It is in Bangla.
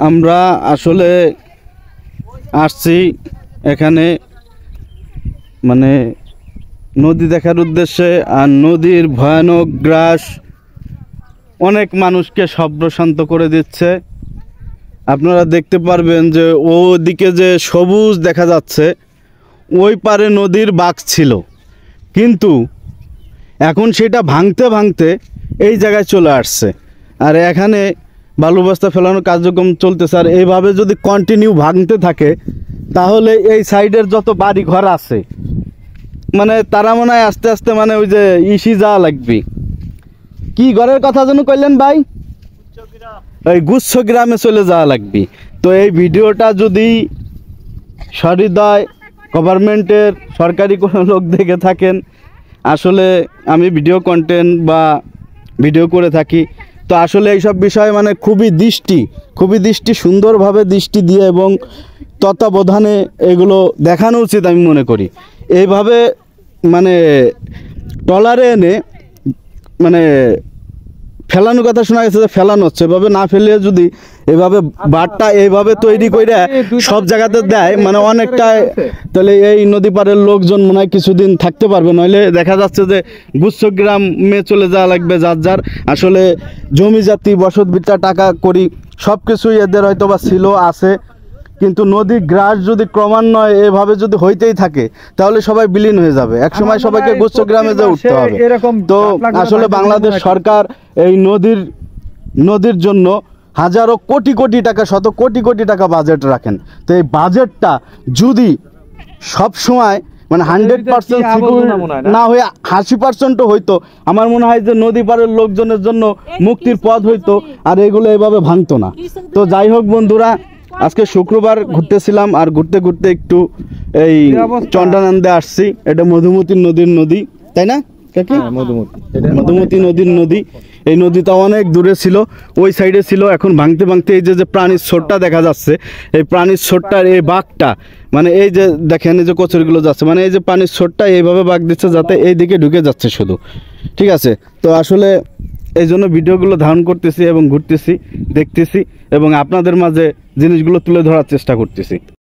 আমরা আসলে আসছি এখানে মানে নদী দেখার উদ্দেশ্যে। আর নদীর ভয়ানক গ্রাস অনেক মানুষকে সব্রশান্ত করে দিচ্ছে। আপনারা দেখতে পারবেন যে ওদিকে যে সবুজ দেখা যাচ্ছে ওই পারে নদীর বাঁক ছিল, কিন্তু এখন সেটা ভাঙতে ভাঙতে এই জায়গায় চলে আসছে। আর এখানে বালু বস্তা ফেলানোর কার্যক্রম চলতেছে। আর এইভাবে যদি কন্টিনিউ ভাঙতে থাকে তাহলে এই সাইডের যত বাড়ি ঘর আছে মানে তারা মনে হয় আস্তে আস্তে মানে ওই যে ইসি যাওয়া লাগবে। কি ঘরের কথা যেন কইলেন ভাই? ওই গুচ্ছ গ্রামে চলে যাওয়া লাগবে। তো এই ভিডিওটা যদি সহৃদয় গভর্নমেন্টের সরকারি কোনো লোক দেখে থাকেন, আসলে আমি ভিডিও কন্টেন্ট বা ভিডিও করে থাকি, তো আসলে এইসব বিষয় মানে খুবই দৃষ্টি সুন্দরভাবে দৃষ্টি দিয়ে এবং তত্ত্বাবধানে এগুলো দেখানো উচিত আমি মনে করি। এইভাবে মানে ট্রলারে এনে মানে ফেলানোর কথা শোনা গেছে যে ফেলানো হচ্ছে, এভাবে না ফেলে যদি এভাবে বাঁধটা এইভাবে তৈরি করে সব জায়গাতে দেয় মানে অনেকটা, তাহলে এই নদী পাড়ের লোকজন মনে হয় কিছুদিন থাকতে পারবে। নইলে দেখা যাচ্ছে যে গুচ্ছগ্রামে চলে যাওয়া লাগবে যার যার। আসলে জমি জাতি বসত ভিটা টাকা করি সব কিছুই এদের হয়তো বা ছিল আছে, কিন্তু নদী গ্রাস যদি ক্রমান্বয়ে এভাবে যদি হইতেই থাকে তাহলে সবাই বিলীন হয়ে যাবে। একসময় সবাইকে গুচ্ছগ্রামে যে উঠতে হবে। তো আসলে বাংলাদেশ সরকার এই নদীর জন্য হাজারো কোটি কোটি টাকা, শত কোটি কোটি টাকা বাজেট রাখেন। তো এই বাজেটটা যদি সব সময় মানে 100% সিকিউর না হয়ে 80%ও হইতো, আমার মনে হয় যে নদী পাড়ের লোকজনের জন্য মুক্তির পথ হইতো, আর এগুলো এভাবে ভাঙতো না। তো যাই হোক বন্ধুরা, আজকে শুক্রবার ঘুরতেছিলাম, আর ঘুরতে ঘুরতে একটু এই চন্ডানন্দে আসছি। এটা মধুমতি নদীর নদী, তাই না কাকি? মধুমতি নদীর নদী। এই নদীটা অনেক দূরে ছিল, ওই সাইডে ছিল। এখন ভাঙতে ভাঙতে এই যে প্রাণীর ছোটটা দেখা যাচ্ছে, এই প্রাণীর ছোটটার এই বাঘটা মানে এই যে দেখেন এই যে কচুরিগুলো যাচ্ছে, মানে এই যে প্রাণীর ছোটটা এইভাবে বাঘ দিচ্ছে যাতে এই দিকে ঢুকে যাচ্ছে শুধু। ঠিক আছে, তো আসলে এই জন্য ভিডিওগুলো ধারণ করতেছি এবং ঘুরতেছি, দেখতেছি এবং আপনাদের মাঝে জিনিসগুলো তুলে ধরার চেষ্টা করতেছি।